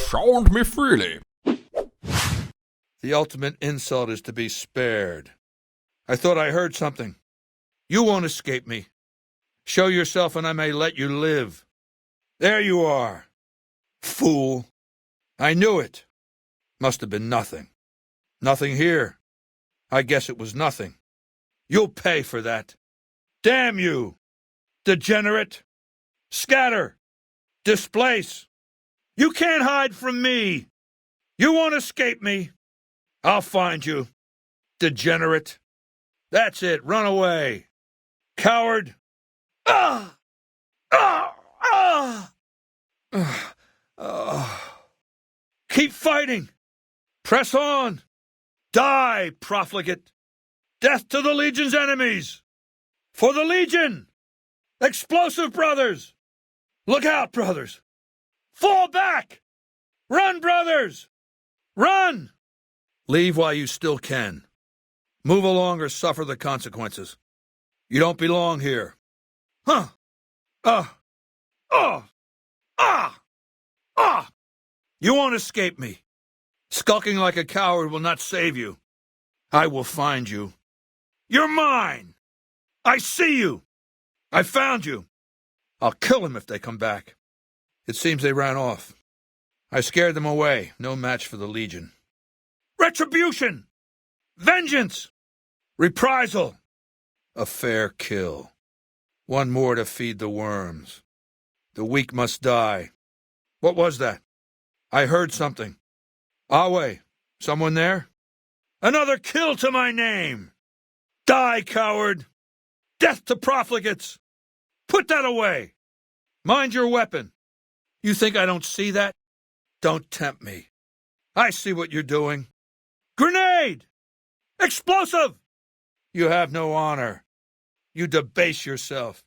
Sound me freely. The ultimate insult is to be spared. I thought I heard something. You won't escape me. Show yourself and I may let you live. There you are. Fool. I knew it. Must have been nothing. Nothing here. I guess it was nothing. You'll pay for that. Damn you! Degenerate! Scatter! Displace! You can't hide from me! You won't escape me! I'll find you. Degenerate! That's it, run away! Coward! Ah! Ah! Ah! Keep fighting! Press on! Die, profligate! Death to the Legion's enemies! For the Legion! Explosive brothers! Look out, brothers! Fall back! Run, brothers! Run! Leave while you still can. Move along or suffer the consequences. You don't belong here. Huh! You won't escape me. Skulking like a coward will not save you. I will find you. You're mine! I see you! I found you! I'll kill them if they come back. It seems they ran off. I scared them away. No match for the Legion. Retribution! Vengeance! Reprisal! A fair kill. One more to feed the worms. The weak must die. What was that? I heard something. Awe, someone there? Another kill to my name! Die, coward! Death to profligates! Put that away! Mind your weapon! You think I don't see that? Don't tempt me. I see what you're doing. Grenade! Explosive! You have no honor. You debase yourself.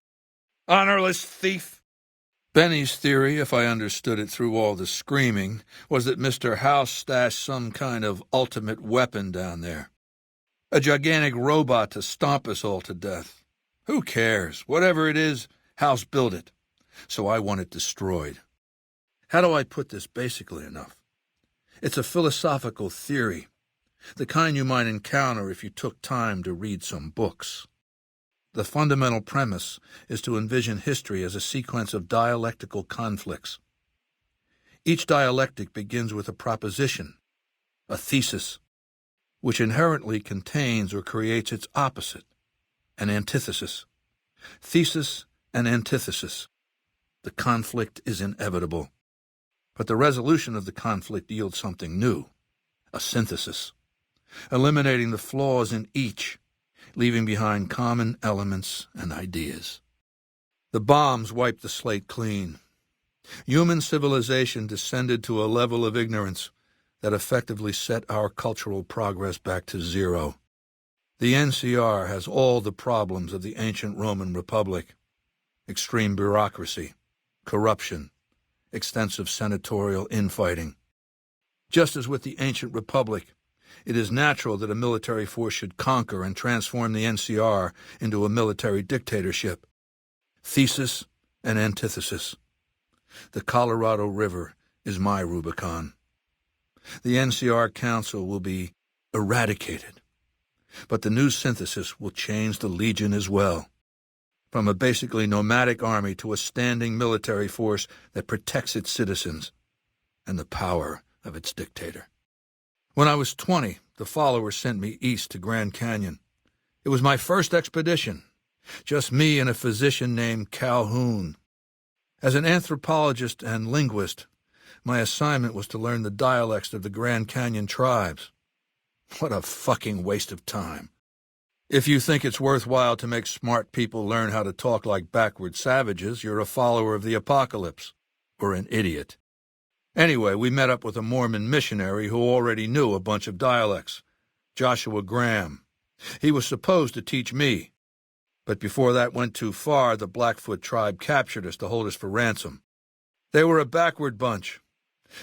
Honorless thief! Benny's theory, if I understood it through all the screaming, was that Mr. House stashed some kind of ultimate weapon down there. A gigantic robot to stomp us all to death. Who cares? Whatever it is, House built it. So I want it destroyed. How do I put this basically enough? It's a philosophical theory, the kind you might encounter if you took time to read some books. The fundamental premise is to envision history as a sequence of dialectical conflicts. Each dialectic begins with a proposition, a thesis, which inherently contains or creates its opposite, an antithesis. Thesis and antithesis. The conflict is inevitable. But the resolution of the conflict yields something new, a synthesis, eliminating the flaws in each, leaving behind common elements and ideas. The bombs wiped the slate clean. Human civilization descended to a level of ignorance that effectively set our cultural progress back to zero. The NCR has all the problems of the ancient Roman Republic: extreme bureaucracy, corruption, extensive senatorial infighting. Just as with the ancient Republic, it is natural that a military force should conquer and transform the NCR into a military dictatorship. Thesis and antithesis. The Colorado River is my Rubicon. The NCR Council will be eradicated, but the new synthesis will change the Legion as well. From a basically nomadic army to a standing military force that protects its citizens and the power of its dictator. When I was 20, the followers sent me east to Grand Canyon. It was my first expedition, just me and a physician named Calhoun. As an anthropologist and linguist, my assignment was to learn the dialects of the Grand Canyon tribes. What a fucking waste of time. If you think it's worthwhile to make smart people learn how to talk like backward savages, you're a follower of the apocalypse, or an idiot. Anyway, we met up with a Mormon missionary who already knew a bunch of dialects, Joshua Graham. He was supposed to teach me, but before that went too far, the Blackfoot tribe captured us to hold us for ransom. They were a backward bunch,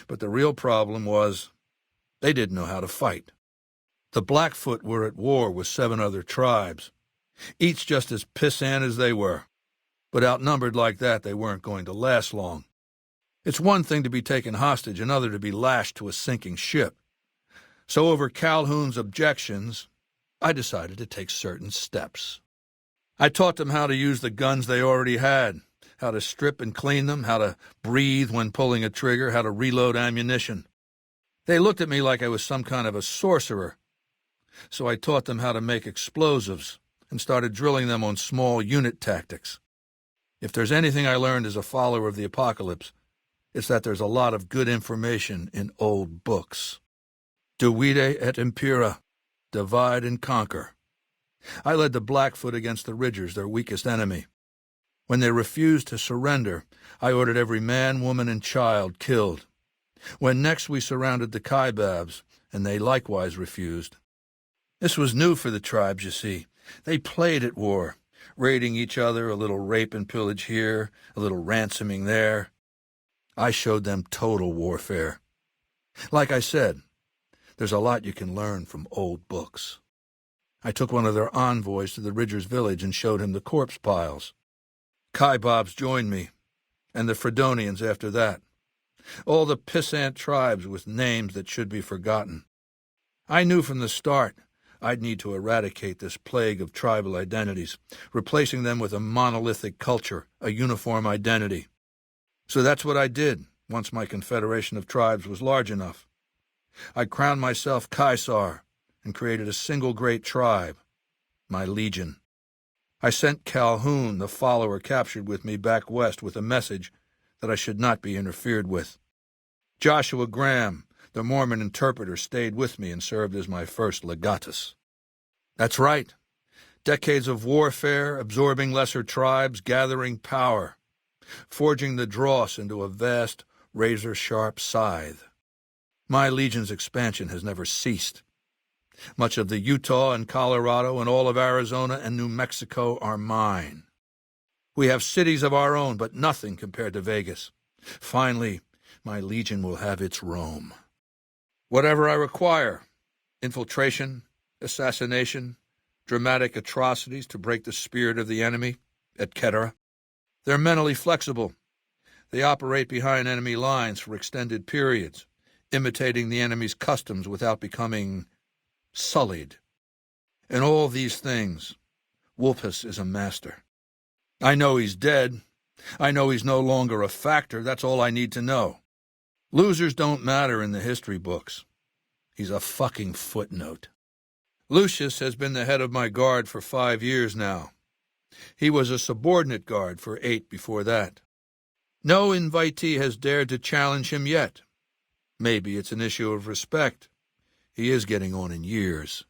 but the real problem was they didn't know how to fight. The Blackfoot were at war with 7 other tribes, each just as pissant as they were, but outnumbered like that they weren't going to last long. It's one thing to be taken hostage, another to be lashed to a sinking ship. So over Calhoun's objections, I decided to take certain steps. I taught them how to use the guns they already had, how to strip and clean them, how to breathe when pulling a trigger, how to reload ammunition. They looked at me like I was some kind of a sorcerer. So I taught them how to make explosives and started drilling them on small unit tactics. If there's anything I learned as a follower of the apocalypse, it's that there's a lot of good information in old books. Divide et impera, divide and conquer. I led the Blackfoot against the Ridgers, their weakest enemy. When they refused to surrender, I ordered every man, woman, and child killed. When next we surrounded the Kaibabs, and they likewise refused. This was new for the tribes, you see. They played at war, raiding each other, a little rape and pillage here, a little ransoming there. I showed them total warfare. Like I said, there's a lot you can learn from old books. I took one of their envoys to the Ridgers' village and showed him the corpse piles. Kaibabs joined me, and the Fredonians after that. All the pissant tribes with names that should be forgotten. I knew from the start I'd need to eradicate this plague of tribal identities, replacing them with a monolithic culture, a uniform identity. So that's what I did once my confederation of tribes was large enough. I crowned myself Caesar and created a single great tribe, my legion. I sent Calhoun, the follower captured with me, back west with a message that I should not be interfered with. Joshua Graham, the Mormon interpreter, stayed with me and served as my first legatus. That's right. Decades of warfare, absorbing lesser tribes, gathering power, forging the dross into a vast, razor-sharp scythe. My legion's expansion has never ceased. Much of the Utah and Colorado and all of Arizona and New Mexico are mine. We have cities of our own, but nothing compared to Vegas. Finally, my legion will have its Rome. Whatever I require, infiltration, assassination, dramatic atrocities to break the spirit of the enemy, etc. They're mentally flexible. They operate behind enemy lines for extended periods, imitating the enemy's customs without becoming sullied. In all these things, Wolpus is a master. I know he's dead. I know he's no longer a factor. That's all I need to know. Losers don't matter in the history books. He's a fucking footnote. Lucius has been the head of my guard for 5 years now. He was a subordinate guard for 8 before that. No invitee has dared to challenge him yet. Maybe it's an issue of respect. He is getting on in years.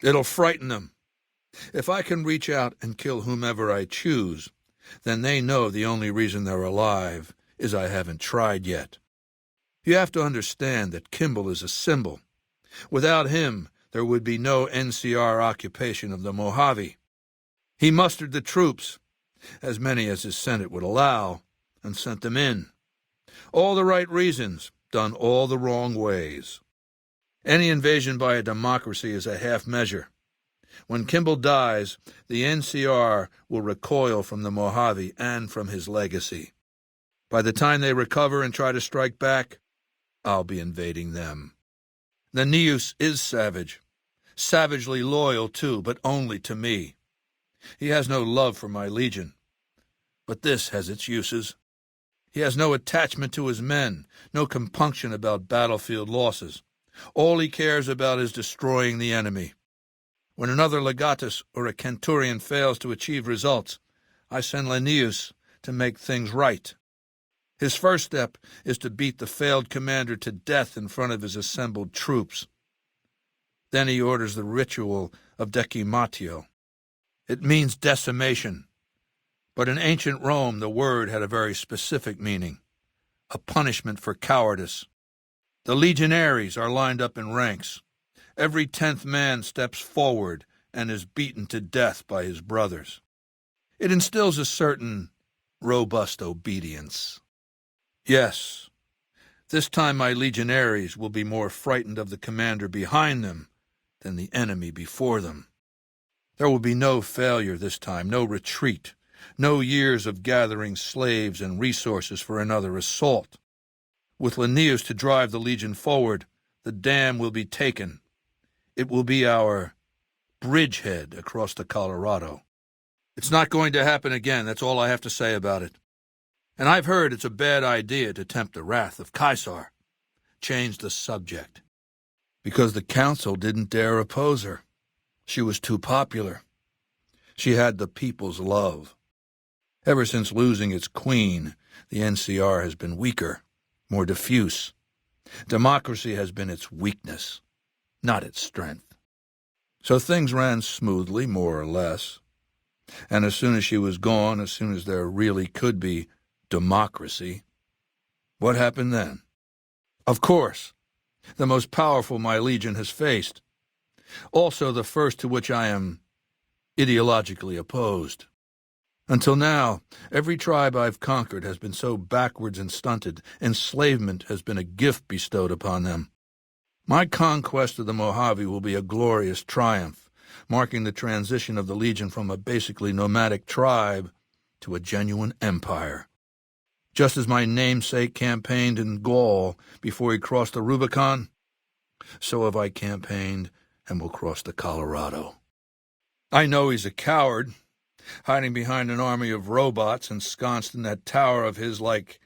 It'll frighten them. If I can reach out and kill whomever I choose, then they know the only reason they're alive is I haven't tried yet. You have to understand that Kimball is a symbol. Without him, there would be no NCR occupation of the Mojave. He mustered the troops, as many as his Senate would allow, and sent them in. All the right reasons, done all the wrong ways. Any invasion by a democracy is a half measure. When Kimball dies, the NCR will recoil from the Mojave and from his legacy. By the time they recover and try to strike back, I'll be invading them. The Neus is savage. Savagely loyal, too, but only to me. He has no love for my legion. But this has its uses. He has no attachment to his men, no compunction about battlefield losses. All he cares about is destroying the enemy. When another legatus or a centurion fails to achieve results, I send Linnaeus to make things right. His first step is to beat the failed commander to death in front of his assembled troops. Then he orders the ritual of decimatio. It means decimation, but in ancient Rome the word had a very specific meaning, a punishment for cowardice. The legionaries are lined up in ranks. Every 10th man steps forward and is beaten to death by his brothers. It instills a certain robust obedience. Yes, this time my legionaries will be more frightened of the commander behind them than the enemy before them. There will be no failure this time, no retreat, No years of gathering slaves and resources for another assault. With Linnaeus to drive the Legion forward, the dam will be taken. It will be our bridgehead across the Colorado. It's not going to happen again, that's all I have to say about it. And I've heard it's a bad idea to tempt the wrath of Caesar. Change the subject. Because the council didn't dare oppose her. She was too popular. She had the people's love. Ever since losing its queen, the NCR has been weaker, more diffuse. Democracy has been its weakness, not its strength. So things ran smoothly, more or less. And as soon as she was gone, as soon as there really could be democracy, what happened then? Of course, the most powerful my legion has faced. Also the first to which I am ideologically opposed. Until now, every tribe I've conquered has been so backwards and stunted, enslavement has been a gift bestowed upon them. My conquest of the Mojave will be a glorious triumph, marking the transition of the Legion from a basically nomadic tribe to a genuine empire. Just as my namesake campaigned in Gaul before he crossed the Rubicon, so have I campaigned and will cross the Colorado. I know he's a coward, hiding behind an army of robots ensconced in that tower of his like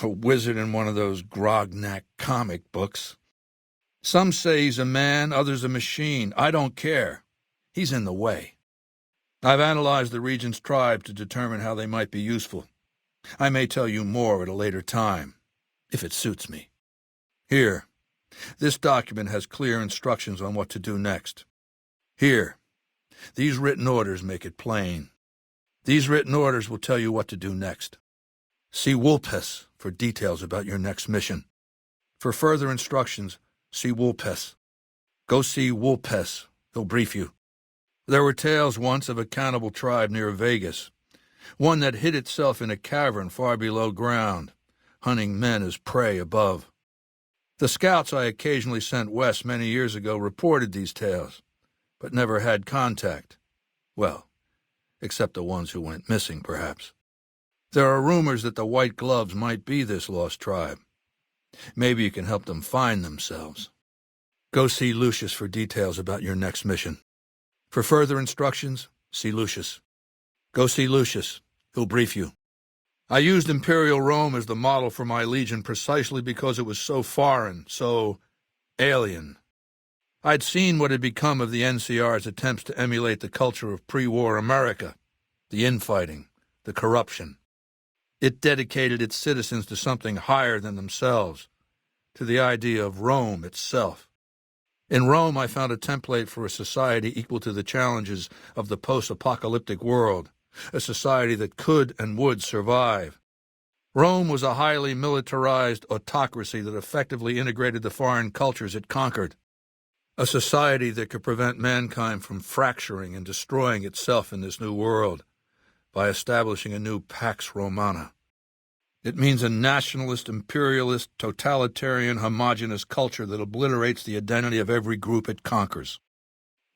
a wizard in one of those Grognak comic books. Some say he's a man, others a machine. I don't care. He's in the way. I've analyzed the region's tribe to determine how they might be useful. I may tell you more at a later time, if it suits me. Here, this document has clear instructions on what to do next. Here, these written orders make it plain. These written orders will tell you what to do next. See Woolpes for details about your next mission. For further instructions, see Woolpes. Go see Woolpes. He'll brief you. There were tales once of a cannibal tribe near Vegas, one that hid itself in a cavern far below ground, hunting men as prey above. The scouts I occasionally sent west many years ago reported these tales, but never had contact. Well, except the ones who went missing, perhaps. There are rumors that the White Gloves might be this lost tribe. Maybe you can help them find themselves. Go see Lucius for details about your next mission. For further instructions, see Lucius. Go see Lucius. He'll brief you. I used Imperial Rome as the model for my legion precisely because it was so foreign, so alien. I'd seen what had become of the NCR's attempts to emulate the culture of pre-war America, the infighting, the corruption. It dedicated its citizens to something higher than themselves, to the idea of Rome itself. In Rome, I found a template for a society equal to the challenges of the post-apocalyptic world, a society that could and would survive. Rome was a highly militarized autocracy that effectively integrated the foreign cultures it conquered, a society that could prevent mankind from fracturing and destroying itself in this new world by establishing a new Pax Romana. It means a nationalist, imperialist, totalitarian, homogeneous culture that obliterates the identity of every group it conquers.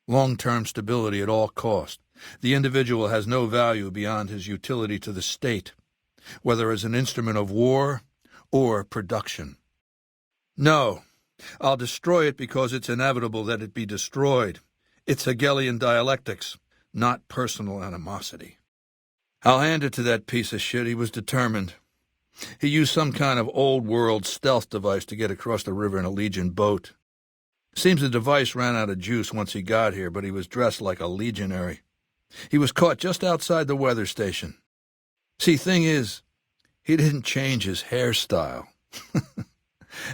Long-term stability at all cost. The individual has no value beyond his utility to the state, whether as an instrument of war or production. No, I'll destroy it because it's inevitable that it be destroyed. It's Hegelian dialectics, not personal animosity. I'll hand it to that piece of shit. He was determined. He used some kind of old-world stealth device to get across the river in a Legion boat. Seems the device ran out of juice once he got here, but he was dressed like a legionary. He was caught just outside the weather station. See, thing is, he didn't change his hairstyle.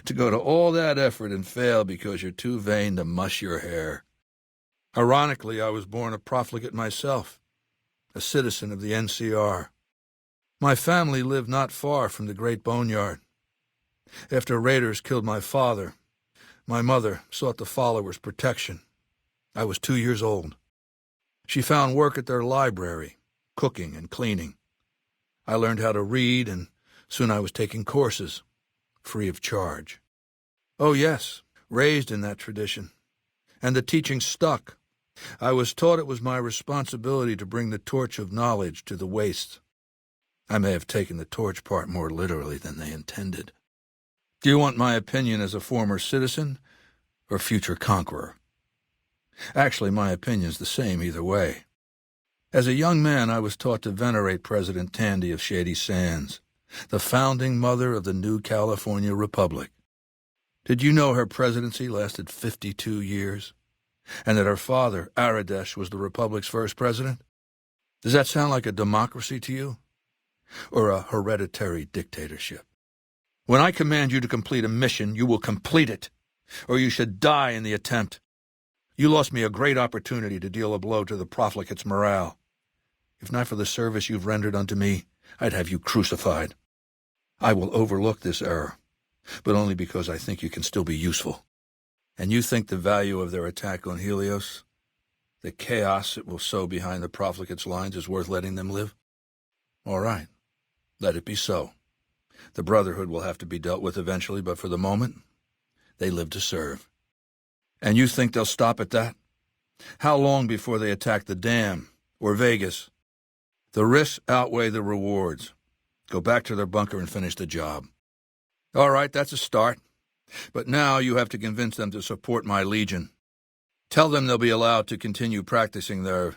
To go to all that effort and fail because you're too vain to muss your hair. Ironically, I was born a profligate myself, a citizen of the NCR. My family lived not far from the Great Boneyard. After raiders killed my father, my mother sought the followers' protection. I was 2 years old. She found work at their library, cooking and cleaning. I learned how to read, and soon I was taking courses, free of charge. Oh yes, raised in that tradition. And the teaching stuck. I was taught it was my responsibility to bring the torch of knowledge to the wastes. I may have taken the torch part more literally than they intended. Do you want my opinion as a former citizen or future conqueror? Actually, my opinion's the same either way. As a young man, I was taught to venerate President Tandy of Shady Sands, the founding mother of the new California Republic. Did you know her presidency lasted 52 years? And that her father, Aradesh, was the Republic's first president? Does that sound like a democracy to you? Or a hereditary dictatorship? When I command you to complete a mission, you will complete it, or you should die in the attempt. You lost me a great opportunity to deal a blow to the profligate's morale. If not for the service you've rendered unto me, I'd have you crucified. I will overlook this error, but only because I think you can still be useful. And you think the value of their attack on Helios, the chaos it will sow behind the profligate's lines, is worth letting them live? All right, let it be so. The Brotherhood will have to be dealt with eventually, but for the moment, they live to serve. And you think they'll stop at that? How long before they attack the dam or Vegas? The risks outweigh the rewards. Go back to their bunker and finish the job. All right, that's a start. But now you have to convince them to support my legion. Tell them they'll be allowed to continue practicing their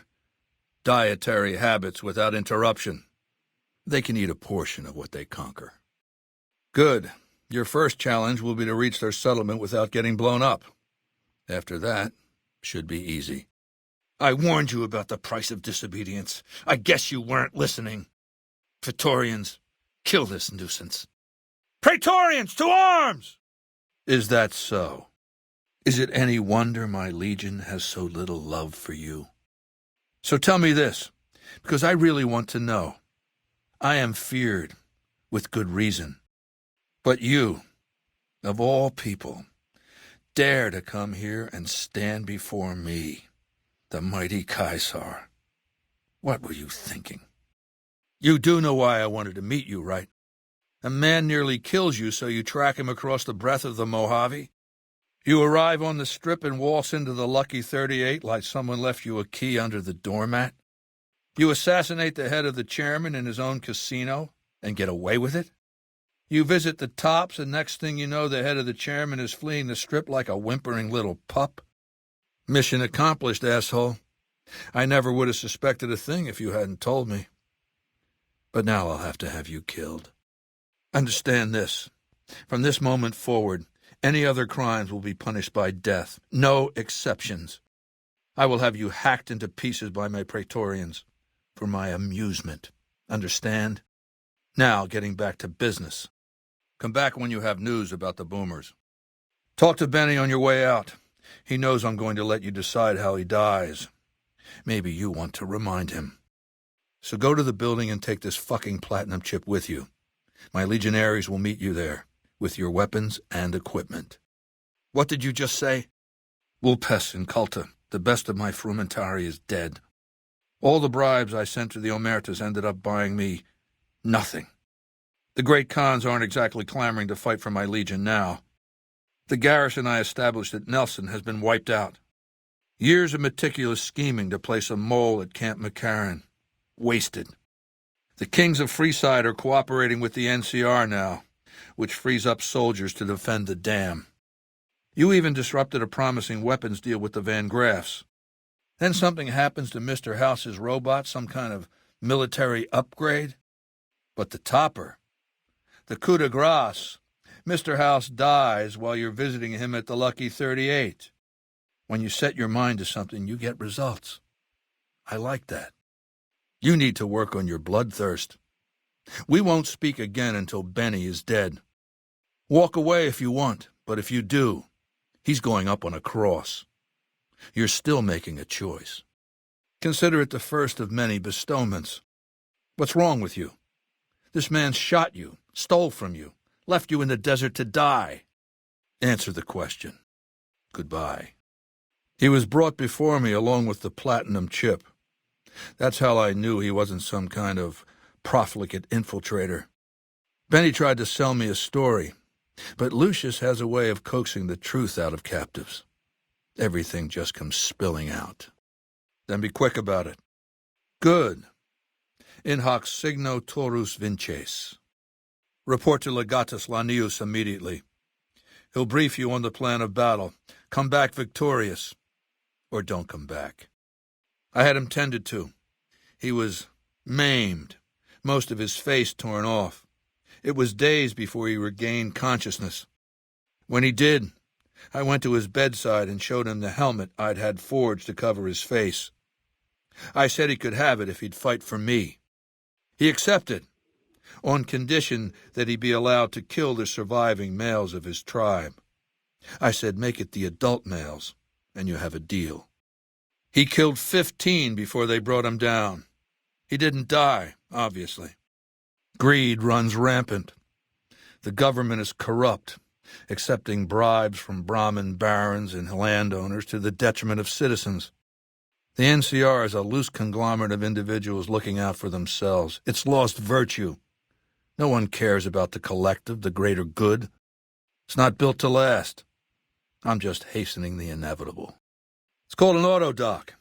dietary habits without interruption. They can eat a portion of what they conquer. Good. Your first challenge will be to reach their settlement without getting blown up. After that, should be easy. I warned you about the price of disobedience. I guess you weren't listening. Praetorians, kill this nuisance. Praetorians, to arms! Is that so? Is it any wonder my legion has so little love for you? So tell me this, because I really want to know. I am feared, with good reason. But you, of all people, dare to come here and stand before me, the mighty Caesar. What were you thinking? You do know why I wanted to meet you, right? A man nearly kills you, so you track him across the breadth of the Mojave. You arrive on the strip and waltz into the Lucky 38 like someone left you a key under the doormat. You assassinate the head of the chairman in his own casino and get away with it. You visit the tops, and next thing you know, the head of the chairman is fleeing the strip like a whimpering little pup. Mission accomplished, asshole. I never would have suspected a thing if you hadn't told me. But now I'll have to have you killed. Understand this. From this moment forward, any other crimes will be punished by death. No exceptions. I will have you hacked into pieces by my Praetorians for my amusement. Understand? Now, getting back to business. Come back when you have news about the boomers. Talk to Benny on your way out. He knows I'm going to let you decide how he dies. Maybe you want to remind him. So go to the building and take this fucking platinum chip with you. My legionaries will meet you there, with your weapons and equipment. What did you just say? Vulpes and Culta, the best of my frumentari, is dead. All the bribes I sent to the Omertas ended up buying me nothing. The great Khans aren't exactly clamoring to fight for my legion now. The garrison I established at Nelson has been wiped out. Years of meticulous scheming to place a mole at Camp McCarran. Wasted. The kings of Freeside are cooperating with the NCR now, which frees up soldiers to defend the dam. You even disrupted a promising weapons deal with the Van Graffs. Then something happens to Mr. House's robot, some kind of military upgrade. But the topper, the coup de grace, Mr. House dies while you're visiting him at the Lucky 38. When you set your mind to something, you get results. I like that. You need to work on your bloodthirst. We won't speak again until Benny is dead. Walk away if you want, but if you do, he's going up on a cross. You're still making a choice. Consider it the first of many bestowments. What's wrong with you? This man shot you, stole from you, left you in the desert to die. Answer the question. Goodbye. He was brought before me along with the platinum chip. That's how I knew he wasn't some kind of profligate infiltrator. Benny tried to sell me a story, but Lucius has a way of coaxing the truth out of captives. Everything just comes spilling out. Then be quick about it. Good. In hoc signo torus vinces. Report to Legatus Lanius immediately. He'll brief you on the plan of battle. Come back victorious. Or don't come back. I had him tended to. He was maimed, most of his face torn off. It was days before he regained consciousness. When he did, I went to his bedside and showed him the helmet I'd had forged to cover his face. I said he could have it if he'd fight for me. He accepted, on condition that he be allowed to kill the surviving males of his tribe. I said, make it the adult males, and you have a deal. He killed 15 before they brought him down. He didn't die, obviously. Greed runs rampant. The government is corrupt, accepting bribes from Brahmin barons and landowners to the detriment of citizens. The NCR is a loose conglomerate of individuals looking out for themselves. It's lost virtue. No one cares about the collective, the greater good. It's not built to last. I'm just hastening the inevitable. It's called an autodoc.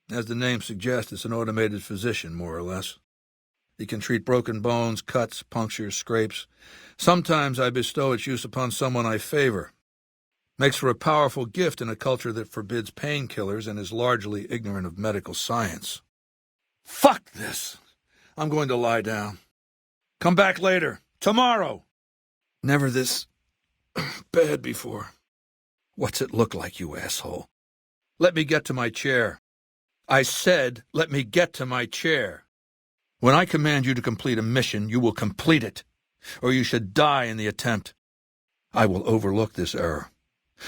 As the name suggests, it's an automated physician, more or less. He can treat broken bones, cuts, punctures, scrapes. Sometimes I bestow its use upon someone I favor. Makes for a powerful gift in a culture that forbids painkillers and is largely ignorant of medical science. Fuck this! I'm going to lie down. Come back later. Tomorrow! Never this bad before. What's it look like, you asshole? Let me get to my chair. I said, let me get to my chair. When I command you to complete a mission, you will complete it, or you should die in the attempt. I will overlook this error,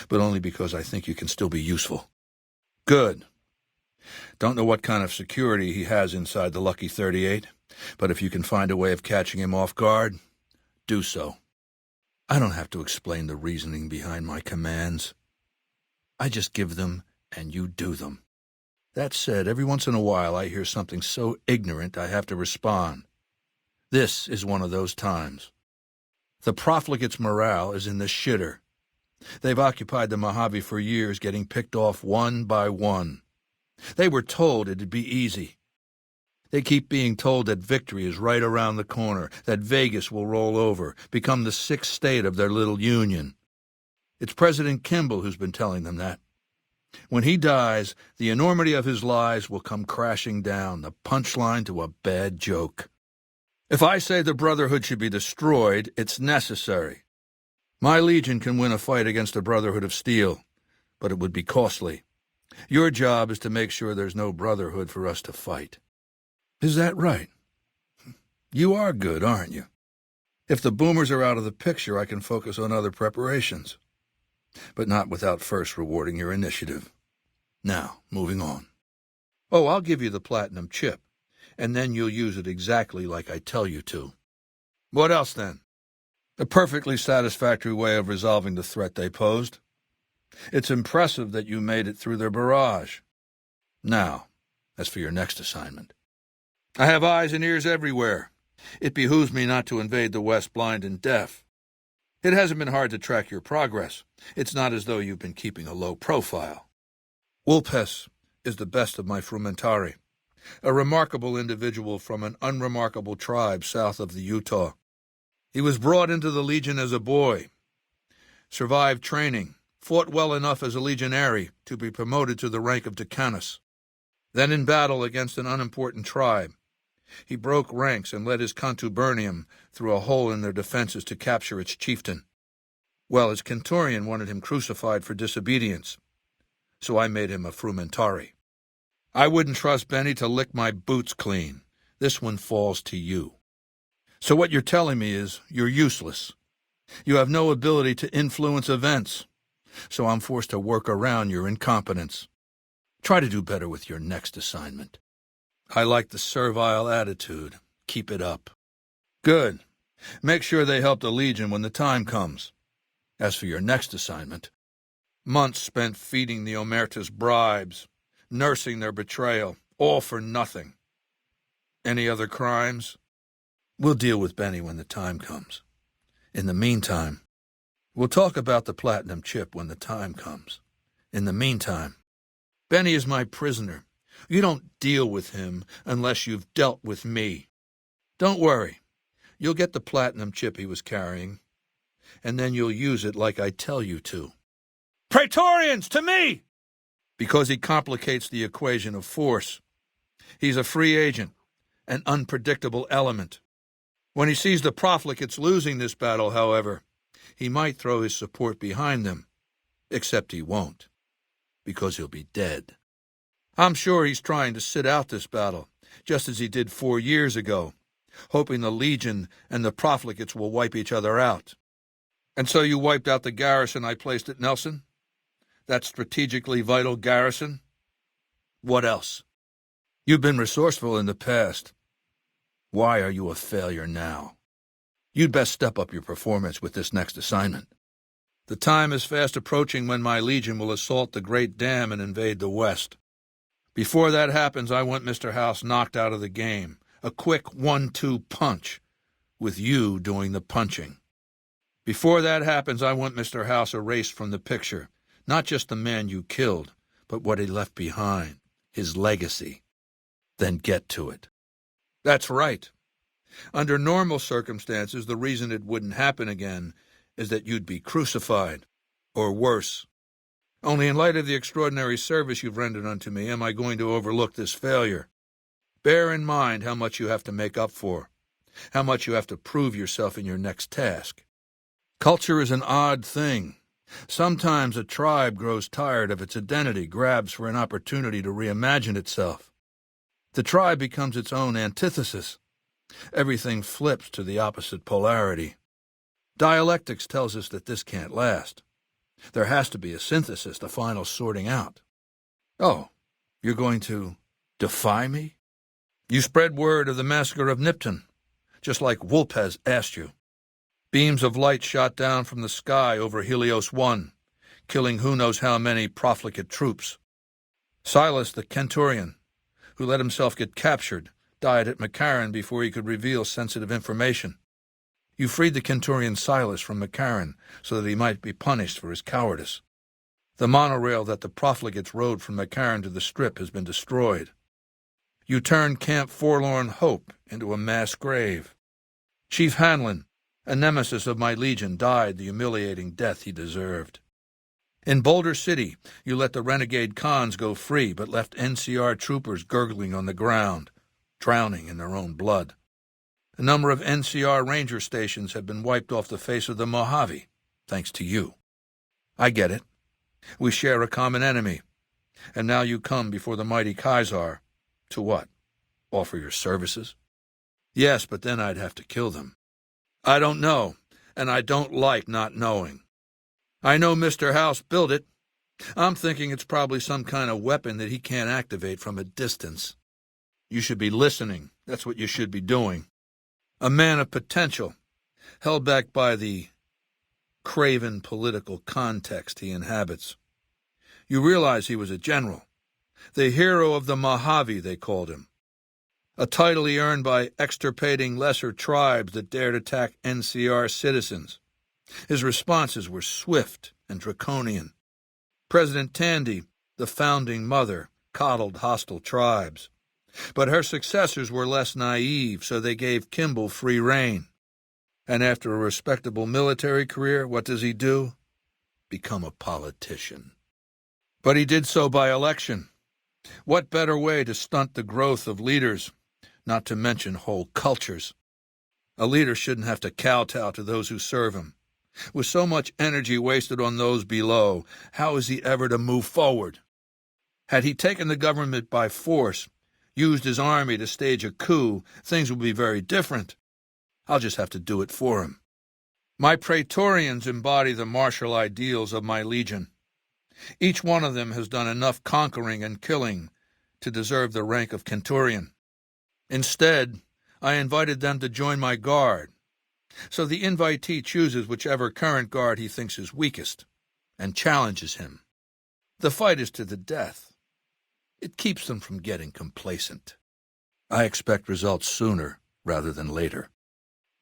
but only because I think you can still be useful. Good. Don't know what kind of security he has inside the Lucky 38, but if you can find a way of catching him off guard, do so. I don't have to explain the reasoning behind my commands. I just give them and you do them. That said, every once in a while I hear something so ignorant I have to respond. This is one of those times. The profligates' morale is in the shitter. They've occupied the Mojave for years, getting picked off one by one. They were told it'd be easy. They keep being told that victory is right around the corner, that Vegas will roll over, become the sixth state of their little union. It's President Kimball who's been telling them that. When he dies, the enormity of his lies will come crashing down, the punchline to a bad joke. If I say the Brotherhood should be destroyed, it's necessary. My Legion can win a fight against the Brotherhood of Steel, but it would be costly. Your job is to make sure there's no Brotherhood for us to fight. Is that right? You are good, aren't you? If the boomers are out of the picture, I can focus on other preparations. But not without first rewarding your initiative. Now, moving on. Oh, I'll give you the platinum chip, and then you'll use it exactly like I tell you to. What else, then? A perfectly satisfactory way of resolving the threat they posed. It's impressive that you made it through their barrage. Now, as for your next assignment. I have eyes and ears everywhere. It behooves me not to invade the West blind and deaf. It hasn't been hard to track your progress. It's not as though you've been keeping a low profile. Wolpes is the best of my frumentari, a remarkable individual from an unremarkable tribe south of the Utah. He was brought into the Legion as a boy, survived training, fought well enough as a legionary to be promoted to the rank of decanus. Then in battle against an unimportant tribe, he broke ranks and led his contubernium through a hole in their defenses to capture its chieftain. Well, his Kenturian wanted him crucified for disobedience, so I made him a frumentari. I wouldn't trust Benny to lick my boots clean. This one falls to you. So what you're telling me is you're useless. You have no ability to influence events, so I'm forced to work around your incompetence. Try to do better with your next assignment. I like the servile attitude. Keep it up. Good. Make sure they help the Legion when the time comes. As for your next assignment, months spent feeding the Omertas bribes, nursing their betrayal, all for nothing. Any other crimes? We'll deal with Benny when the time comes. In the meantime, we'll talk about the platinum chip when the time comes. In the meantime, Benny is my prisoner, You don't deal with him unless you've dealt with me. Don't worry. You'll get the platinum chip he was carrying, and then you'll use it like I tell you to. Praetorians, to me! Because he complicates the equation of force. He's a free agent, an unpredictable element. When he sees the profligates losing this battle, however, he might throw his support behind them, except he won't, because he'll be dead. I'm sure he's trying to sit out this battle, just as he did 4 years ago, hoping the Legion and the profligates will wipe each other out. And so you wiped out the garrison I placed at Nelson? That strategically vital garrison? What else? You've been resourceful in the past. Why are you a failure now? You'd best step up your performance with this next assignment. The time is fast approaching when my Legion will assault the Great Dam and invade the West. Before that happens, I want Mr. House knocked out of the game. A quick 1-2 punch, with you doing the punching. Before that happens, I want Mr. House erased from the picture. Not just the man you killed, but what he left behind, his legacy. Then get to it. That's right. Under normal circumstances, the reason it wouldn't happen again is that you'd be crucified, or worse. Only in light of the extraordinary service you've rendered unto me am I going to overlook this failure. Bear in mind how much you have to make up for, how much you have to prove yourself in your next task. Culture is an odd thing. Sometimes a tribe grows tired of its identity, grabs for an opportunity to reimagine itself. The tribe becomes its own antithesis. Everything flips to the opposite polarity. Dialectics tells us that this can't last. There has to be a synthesis, the final sorting out. Oh, you're going to defy me? You spread word of the massacre of Nipton, just like Wulpez asked you. Beams of light shot down from the sky over Helios 1, killing who knows how many profligate troops. Silas the Kenturian, who let himself get captured, died at McCarran before he could reveal sensitive information. You freed the Kenturian Silas from McCarran so that he might be punished for his cowardice. The monorail that the profligates rode from McCarran to the Strip has been destroyed. You turned Camp Forlorn Hope into a mass grave. Chief Hanlon, a nemesis of my Legion, died the humiliating death he deserved. In Boulder City, you let the renegade cons go free, but left NCR troopers gurgling on the ground, drowning in their own blood. A number of NCR ranger stations have been wiped off the face of the Mojave, thanks to you. I get it. We share a common enemy. And now you come before the mighty Kaiser. To what? Offer your services? Yes, but then I'd have to kill them. I don't know, and I don't like not knowing. I know Mr. House built it. I'm thinking it's probably some kind of weapon that he can't activate from a distance. You should be listening. That's what you should be doing. A man of potential, held back by the craven political context he inhabits. You realize he was a general. The hero of the Mojave, they called him. A title he earned by extirpating lesser tribes that dared attack NCR citizens. His responses were swift and draconian. President Tandy, the founding mother, coddled hostile tribes. But her successors were less naive, so they gave Kimball free rein. And after a respectable military career, what does he do? Become a politician. But he did so by election. What better way to stunt the growth of leaders, not to mention whole cultures? A leader shouldn't have to kowtow to those who serve him. With so much energy wasted on those below, how is he ever to move forward? Had he taken the government by force, used his army to stage a coup, things would be very different. I'll just have to do it for him. My Praetorians embody the martial ideals of my Legion. Each one of them has done enough conquering and killing to deserve the rank of Kenturian. Instead, I invited them to join my guard. So the invitee chooses whichever current guard he thinks is weakest and challenges him. The fight is to the death. It keeps them from getting complacent. I expect results sooner rather than later.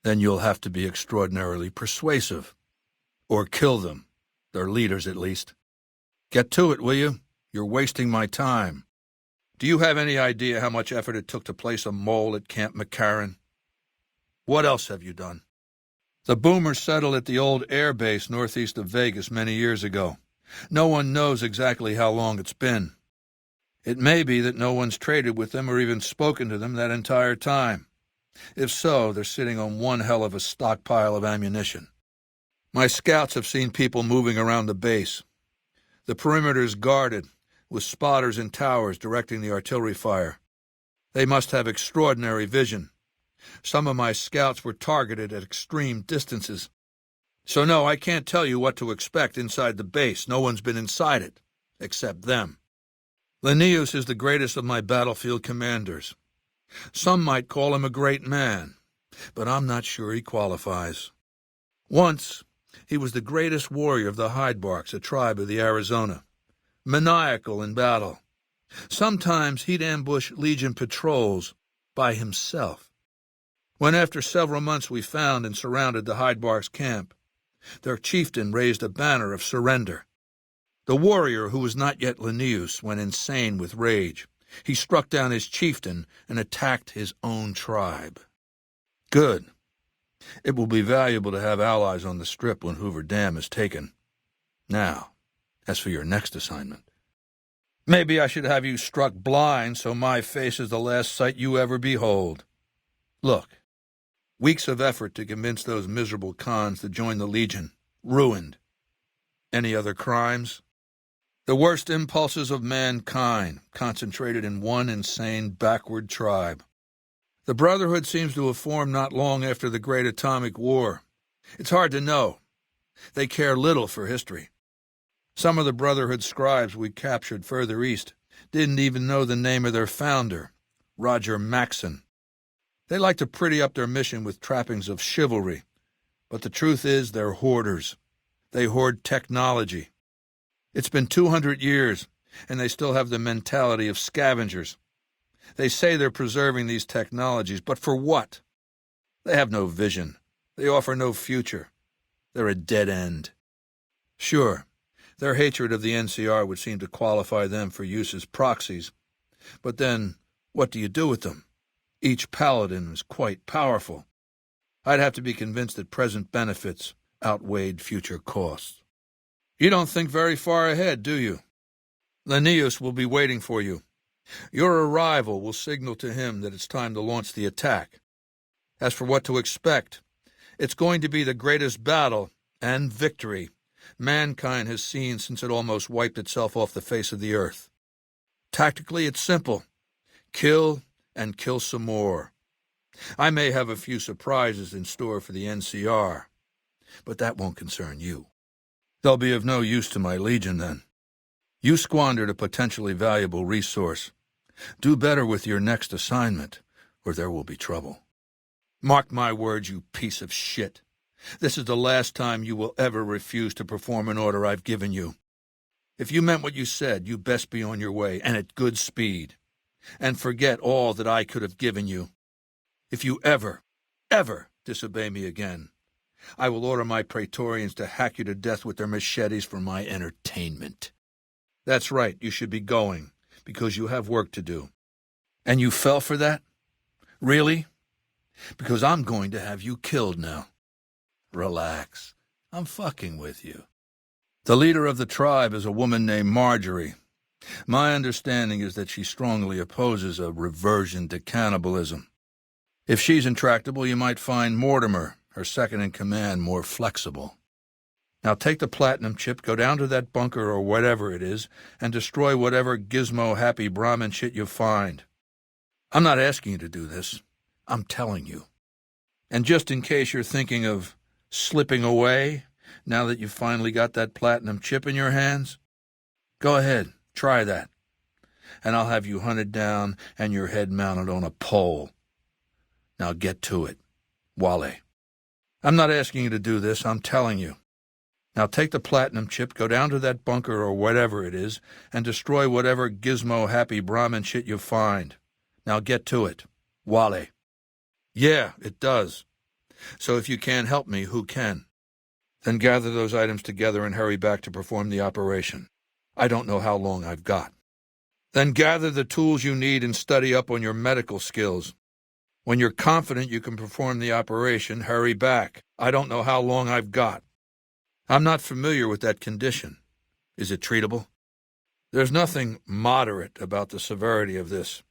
Then you'll have to be extraordinarily persuasive. Or kill them, their leaders at least. Get to it, will you? You're wasting my time. Do you have any idea how much effort it took to place a mole at Camp McCarran? What else have you done? The boomers settled at the old air base northeast of Vegas many years ago. No one knows exactly how long it's been. It may be that no one's traded with them or even spoken to them that entire time. If so, they're sitting on one hell of a stockpile of ammunition. My scouts have seen people moving around the base. The perimeter's guarded, with spotters in towers directing the artillery fire. They must have extraordinary vision. Some of my scouts were targeted at extreme distances. So no, I can't tell you what to expect inside the base. No one's been inside it, except them. Linnaeus is the greatest of my battlefield commanders. Some might call him a great man, but I'm not sure he qualifies. Once, he was the greatest warrior of the Hydebarks, a tribe of the Arizona. Maniacal in battle. Sometimes he'd ambush Legion patrols by himself. When after several months we found and surrounded the Hydebarks camp, their chieftain raised a banner of surrender. The warrior, who was not yet Linnaeus, went insane with rage. He struck down his chieftain and attacked his own tribe. Good. It will be valuable to have allies on the Strip when Hoover Dam is taken. Now, as for your next assignment, maybe I should have you struck blind so my face is the last sight you ever behold. Look, weeks of effort to convince those miserable cons to join the Legion. Ruined. Any other crimes? The worst impulses of mankind, concentrated in one insane, backward tribe. The Brotherhood seems to have formed not long after the Great Atomic War. It's hard to know. They care little for history. Some of the Brotherhood scribes we captured further east didn't even know the name of their founder, Roger Maxson. They like to pretty up their mission with trappings of chivalry, but the truth is they're hoarders. They hoard technology. It's been 200 years, and they still have the mentality of scavengers. They say they're preserving these technologies, but for what? They have no vision. They offer no future. They're a dead end. Sure, their hatred of the NCR would seem to qualify them for use as proxies, but then what do you do with them? Each paladin is quite powerful. I'd have to be convinced that present benefits outweighed future costs. You don't think very far ahead, do you? Linnaeus will be waiting for you. Your arrival will signal to him that it's time to launch the attack. As for what to expect, it's going to be the greatest battle and victory mankind has seen since it almost wiped itself off the face of the earth. Tactically, it's simple. Kill and kill some more. I may have a few surprises in store for the NCR, but that won't concern you. They'll be of no use to my Legion then. You squandered a potentially valuable resource. Do better with your next assignment, or there will be trouble. Mark my words, you piece of shit. This is the last time you will ever refuse to perform an order I've given you. If you meant what you said, you best be on your way, and at good speed. And forget all that I could have given you. If you ever disobey me again, I will order my Praetorians to hack you to death with their machetes for my entertainment. That's right, you should be going, because you have work to do. And you fell for that? Really? Because I'm going to have you killed now. Relax. I'm fucking with you. The leader of the tribe is a woman named Marjorie. My understanding is that she strongly opposes a reversion to cannibalism. If she's intractable, you might find Mortimer, her second-in-command, more flexible. Now take the platinum chip, go down to that bunker or whatever it is, and destroy whatever gizmo-happy Brahmin shit you find. I'm not asking you to do this. I'm telling you. And just in case you're thinking of slipping away, now that you've finally got that platinum chip in your hands, go ahead, try that. And I'll have you hunted down and your head mounted on a pole. Now get to it. Wale. I'm not asking you to do this, I'm telling you. Now take the platinum chip, go down to that bunker or whatever it is, and destroy whatever gizmo-happy Brahmin shit you find. Now get to it. Wale. Yeah, it does. So if you can't help me, who can? Then gather those items together and hurry back to perform the operation. I don't know how long I've got. Then gather the tools you need and study up on your medical skills. When you're confident you can perform the operation, hurry back. I don't know how long I've got. I'm not familiar with that condition. Is it treatable? There's nothing moderate about the severity of this.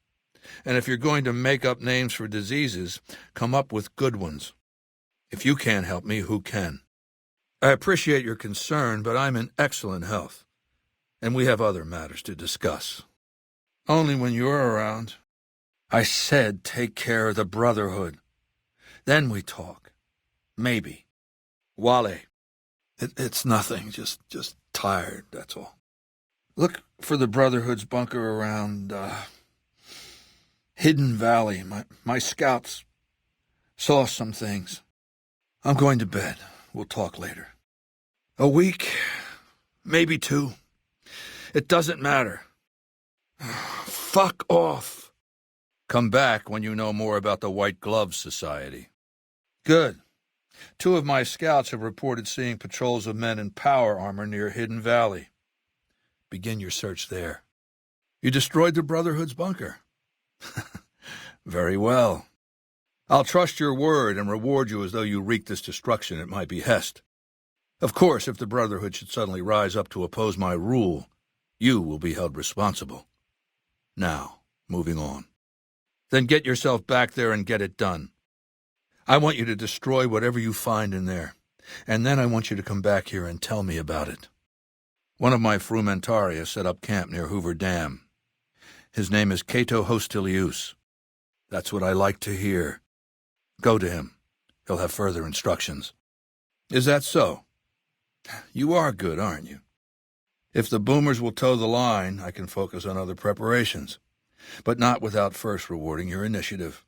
And if you're going to make up names for diseases, come up with good ones. If you can't help me, who can? I appreciate your concern, but I'm in excellent health, and we have other matters to discuss. Only when you're around. I said take care of the Brotherhood. Then we talk. Maybe. Wale. It's nothing, just tired, that's all. Look for the Brotherhood's bunker around, Hidden Valley. My scouts saw some things. I'm going to bed. We'll talk later. A week, maybe 2. It doesn't matter. Fuck off. Come back when you know more about the White Glove Society. Good. 2 of my scouts have reported seeing patrols of men in power armor near Hidden Valley. Begin your search there. You destroyed the Brotherhood's bunker. Very well. I'll trust your word and reward you as though you wreaked this destruction at my behest. Of course, if the Brotherhood should suddenly rise up to oppose my rule, you will be held responsible. Now, moving on. Then get yourself back there and get it done. I want you to destroy whatever you find in there, and then I want you to come back here and tell me about it. One of my frumentaria set up camp near Hoover Dam. His name is Cato Hostilius. That's what I like to hear. Go to him. He'll have further instructions. Is that so? You are good, aren't you? If the boomers will toe the line, I can focus on other preparations, but not without first rewarding your initiative.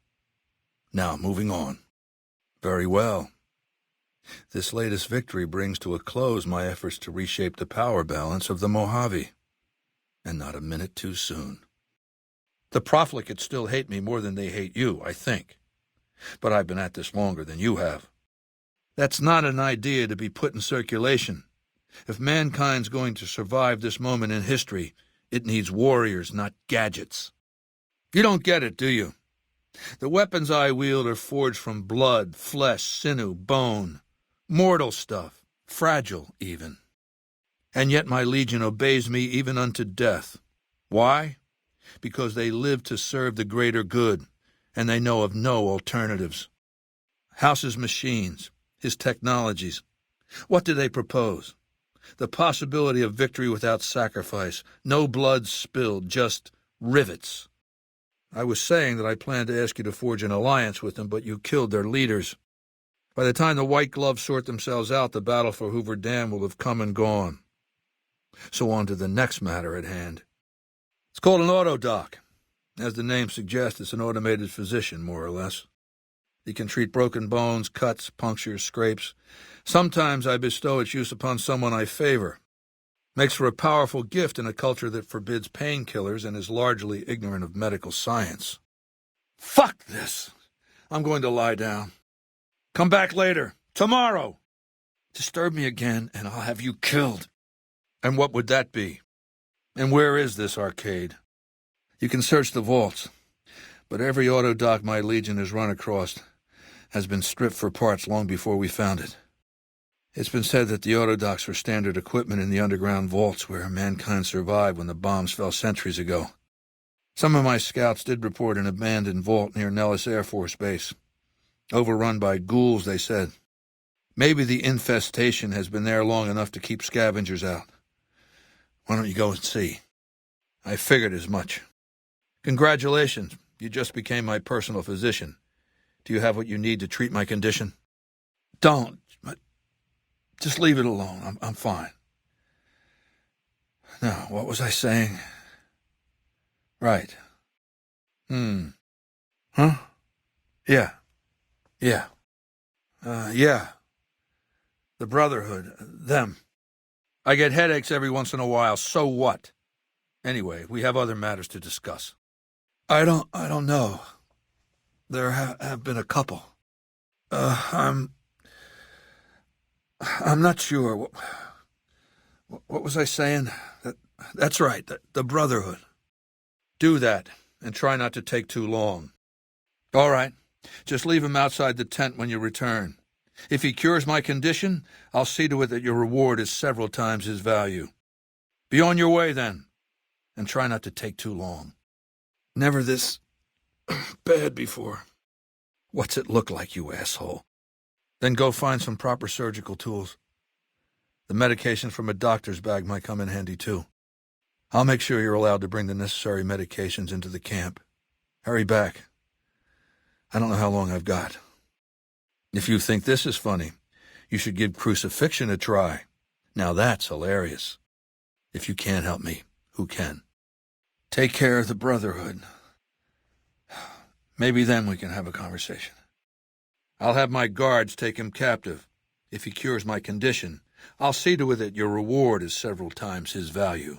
Now, moving on. Very well. This latest victory brings to a close my efforts to reshape the power balance of the Mojave. And not a minute too soon. The profligates still hate me more than they hate you, I think. But I've been at this longer than you have. That's not an idea to be put in circulation. If mankind's going to survive this moment in history, it needs warriors, not gadgets. You don't get it, do you? The weapons I wield are forged from blood, flesh, sinew, bone. Mortal stuff, fragile even. And yet my legion obeys me even unto death. Why? Because they live to serve the greater good, and they know of no alternatives. House's machines, his technologies. What do they propose? The possibility of victory without sacrifice, no blood spilled, just rivets. I was saying that I planned to ask you to forge an alliance with them, but you killed their leaders. By the time the White Gloves sort themselves out, the battle for Hoover Dam will have come and gone. So on to the next matter at hand. It's called an autodoc. As the name suggests, it's an automated physician, more or less. He can treat broken bones, cuts, punctures, scrapes. Sometimes I bestow its use upon someone I favor. Makes for a powerful gift in a culture that forbids painkillers and is largely ignorant of medical science. Fuck this! I'm going to lie down. Come back later. Tomorrow! Disturb me again, and I'll have you killed. And what would that be? And where is this arcade? You can search the vaults, but every autodoc my legion has run across has been stripped for parts long before we found it. It's been said that the autodocs were standard equipment in the underground vaults where mankind survived when the bombs fell centuries ago. Some of my scouts did report an abandoned vault near Nellis Air Force Base. Overrun by ghouls, they said. Maybe the infestation has been there long enough to keep scavengers out. Why don't you go and see? I figured as much. Congratulations, you just became my personal physician. Do you have what you need to treat my condition? Don't. Just leave it alone. I'm fine. Now, what was I saying? Right. Huh? Yeah. Yeah. Yeah. The Brotherhood. Them. I get headaches every once in a while. So what? Anyway, we have other matters to discuss. I don't know. There have been a couple. I'm not sure. What was I saying? That's right, the Brotherhood. Do that, and try not to take too long. All right, just leave him outside the tent when you return. If he cures my condition, I'll see to it that your reward is several times his value. Be on your way, then, and try not to take too long. Never this bad before. What's it look like, you asshole? Then go find some proper surgical tools. The medication from a doctor's bag might come in handy, too. I'll make sure you're allowed to bring the necessary medications into the camp. Hurry back. I don't know how long I've got. If you think this is funny, you should give crucifixion a try. Now that's hilarious. If you can't help me, who can? Take care of the Brotherhood. Maybe then we can have a conversation. I'll have my guards take him captive. If he cures my condition, I'll see to it that your reward is several times his value.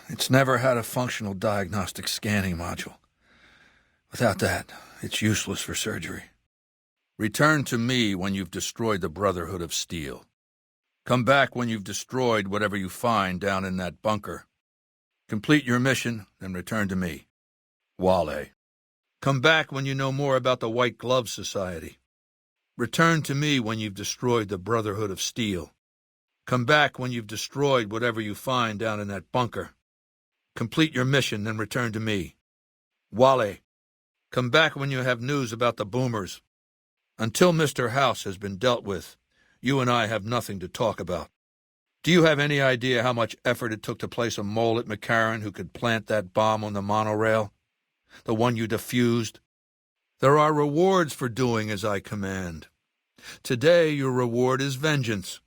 It's never had a functional diagnostic scanning module. Without that, it's useless for surgery. Return to me when you've destroyed the Brotherhood of Steel. Come back when you've destroyed whatever you find down in that bunker. Complete your mission, then return to me. Wale. Come back when you know more about the White Glove Society. Return to me when you've destroyed the Brotherhood of Steel. Come back when you've destroyed whatever you find down in that bunker. Complete your mission, then return to me. Wale. Come back when you have news about the Boomers. Until Mr. House has been dealt with, you and I have nothing to talk about. Do you have any idea how much effort it took to place a mole at McCarran who could plant that bomb on the monorail? The one you defused? There are rewards for doing as I command. Today your reward is vengeance.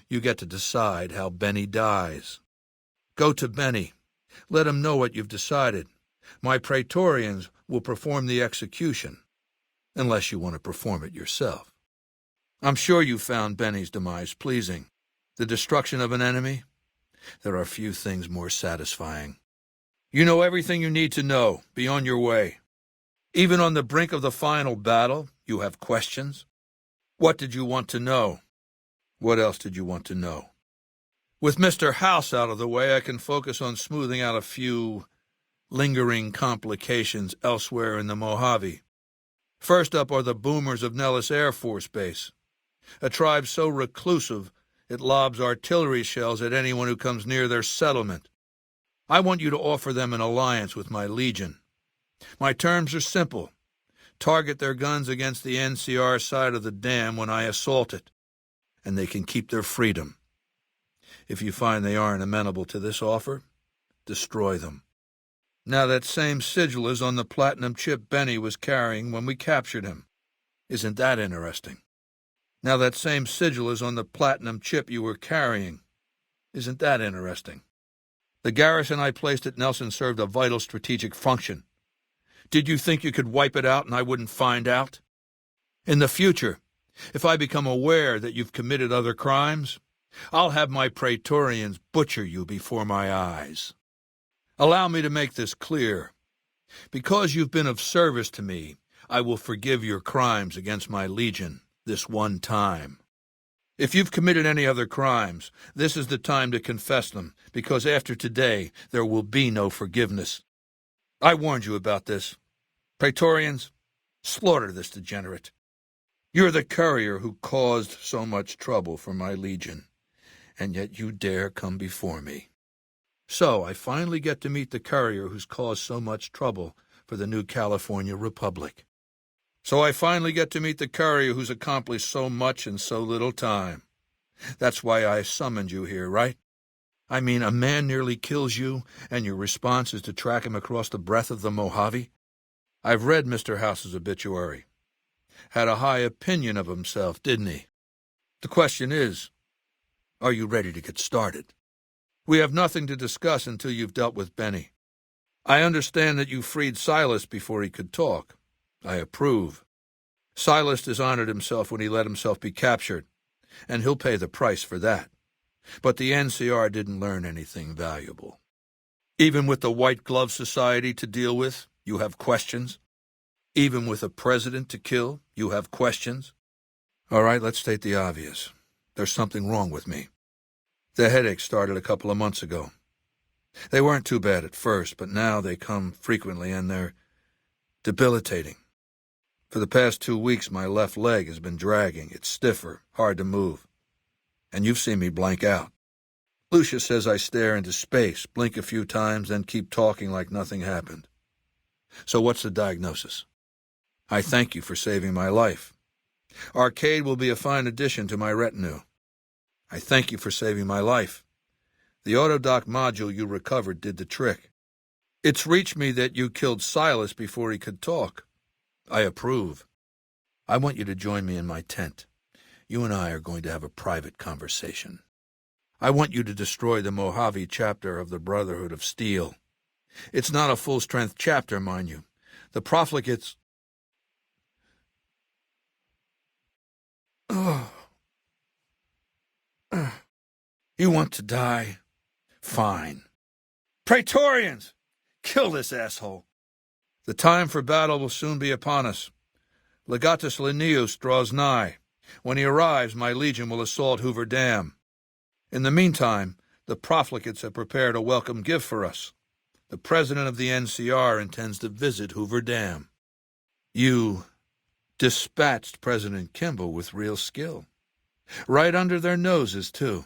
You get to decide how Benny dies. Go to Benny. Let him know what you've decided. My Praetorians will perform the execution, unless you want to perform it yourself. I'm sure you found Benny's demise pleasing. The destruction of an enemy? There are few things more satisfying. You know everything you need to know. Be on your way. Even on the brink of the final battle, you have questions. What did you want to know? What else did you want to know? With Mr. House out of the way, I can focus on smoothing out a few lingering complications elsewhere in the Mojave. First up are the Boomers of Nellis Air Force Base, a tribe so reclusive it lobs artillery shells at anyone who comes near their settlement. I want you to offer them an alliance with my Legion. My terms are simple. Target their guns against the NCR side of the dam when I assault it, and they can keep their freedom. If you find they aren't amenable to this offer, destroy them. Now that same sigil is on the platinum chip Benny was carrying when we captured him. Isn't that interesting? Now that same sigil is on the platinum chip you were carrying. Isn't that interesting? The garrison I placed at Nelson served a vital strategic function. Did you think you could wipe it out and I wouldn't find out? In the future, if I become aware that you've committed other crimes, I'll have my Praetorians butcher you before my eyes. Allow me to make this clear. Because you've been of service to me, I will forgive your crimes against my Legion this one time. If you've committed any other crimes, this is the time to confess them, because after today there will be no forgiveness. I warned you about this. Praetorians, slaughter this degenerate. You're the courier who caused so much trouble for my Legion, and yet you dare come before me. So I finally get to meet the courier who's caused so much trouble for the new California Republic. So I finally get to meet the courier who's accomplished so much in so little time. That's why I summoned you here, right? I mean, a man nearly kills you, and your response is to track him across the breadth of the Mojave? I've read Mr. House's obituary. Had a high opinion of himself, didn't he? The question is, are you ready to get started? We have nothing to discuss until you've dealt with Benny. I understand that you freed Silas before he could talk. I approve. Silas dishonored himself when he let himself be captured, and he'll pay the price for that. But the NCR didn't learn anything valuable. Even with the White Glove Society to deal with, you have questions. Even with a president to kill, you have questions. All right, let's state the obvious. There's something wrong with me. The headache started a couple of months ago. They weren't too bad at first, but now they come frequently and they're debilitating. For the past 2 weeks, my left leg has been dragging. It's stiffer, hard to move. And you've seen me blank out. Lucia says I stare into space, blink a few times, then keep talking like nothing happened. So what's the diagnosis? I thank you for saving my life. Arcade will be a fine addition to my retinue. I thank you for saving my life. The autodoc module you recovered did the trick. It's reached me that you killed Silas before he could talk. I approve. I want you to join me in my tent. You and I are going to have a private conversation. I want you to destroy the Mojave chapter of the Brotherhood of Steel. It's not a full-strength chapter, mind you. The profligates... You want to die? Fine. Praetorians! Kill this asshole. The time for battle will soon be upon us. Legatus Linnaeus draws nigh. When he arrives, my legion will assault Hoover Dam. In the meantime, the profligates have prepared a welcome gift for us. The president of the NCR intends to visit Hoover Dam. You dispatched President Kimball with real skill. Right under their noses, too.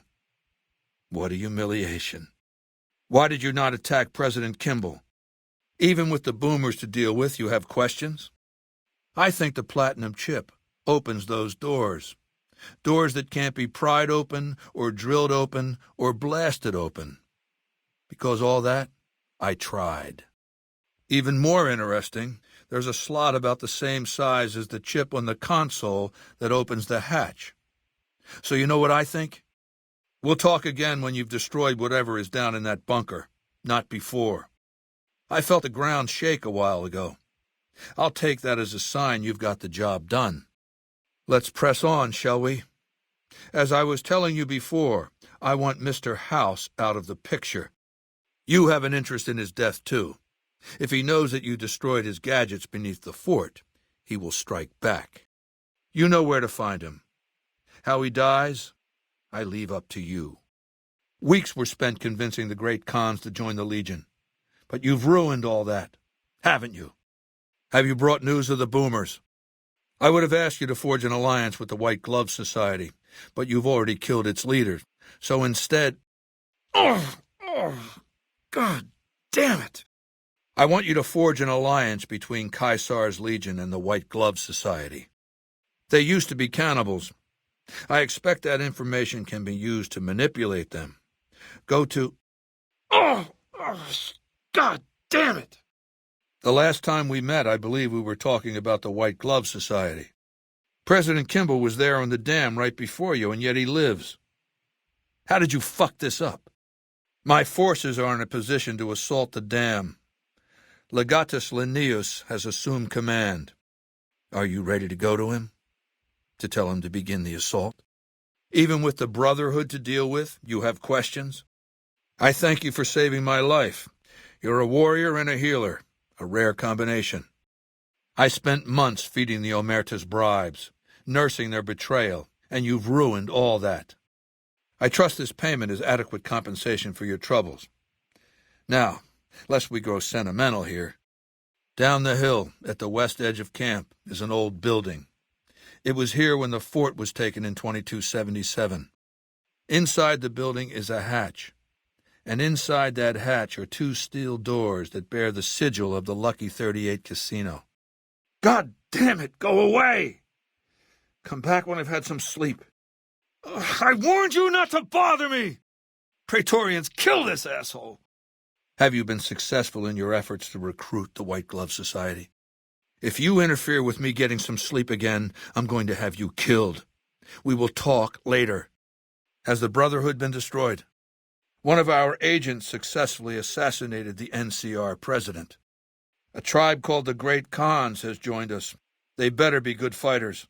What a humiliation. Why did you not attack President Kimball? Even with the boomers to deal with, you have questions? I think the platinum chip opens those doors. Doors that can't be pried open or drilled open or blasted open. Because all that, I tried. Even more interesting, there's a slot about the same size as the chip on the console that opens the hatch. So you know what I think? We'll talk again when you've destroyed whatever is down in that bunker, not before. I felt the ground shake a while ago. I'll take that as a sign you've got the job done. Let's press on, shall we? As I was telling you before, I want Mr. House out of the picture. You have an interest in his death, too. If he knows that you destroyed his gadgets beneath the fort, he will strike back. You know where to find him. How he dies, I leave up to you. Weeks were spent convincing the great Khans to join the Legion. But you've ruined all that, haven't you? Have you brought news of the boomers? I would have asked you to forge an alliance with the White Glove Society, but you've already killed its leader. So instead... God damn it! I want you to forge an alliance between Caesar's Legion and the White Glove Society. They used to be cannibals. I expect that information can be used to manipulate them. Go to... God damn it! The last time we met, I believe we were talking about the White Glove Society. President Kimball was there on the dam right before you, and yet he lives. How did you fuck this up? My forces are in a position to assault the dam. Legatus Linnaeus has assumed command. Are you ready to go to him? To tell him to begin the assault? Even with the Brotherhood to deal with, you have questions? I thank you for saving my life. You're a warrior and a healer, a rare combination. I spent months feeding the Omertas bribes, nursing their betrayal, and you've ruined all that. I trust this payment is adequate compensation for your troubles. Now, lest we grow sentimental here, down the hill at the west edge of camp is an old building. It was here when the fort was taken in 2277. Inside the building is a hatch, and inside that hatch are 2 steel doors that bear the sigil of the Lucky 38 Casino. God damn it, go away! Come back when I've had some sleep. I warned you not to bother me! Praetorians, kill this asshole! Have you been successful in your efforts to recruit the White Glove Society? If you interfere with me getting some sleep again, I'm going to have you killed. We will talk later. Has the Brotherhood been destroyed? One of our agents successfully assassinated the NCR president. A tribe called the Great Khans has joined us. They better be good fighters.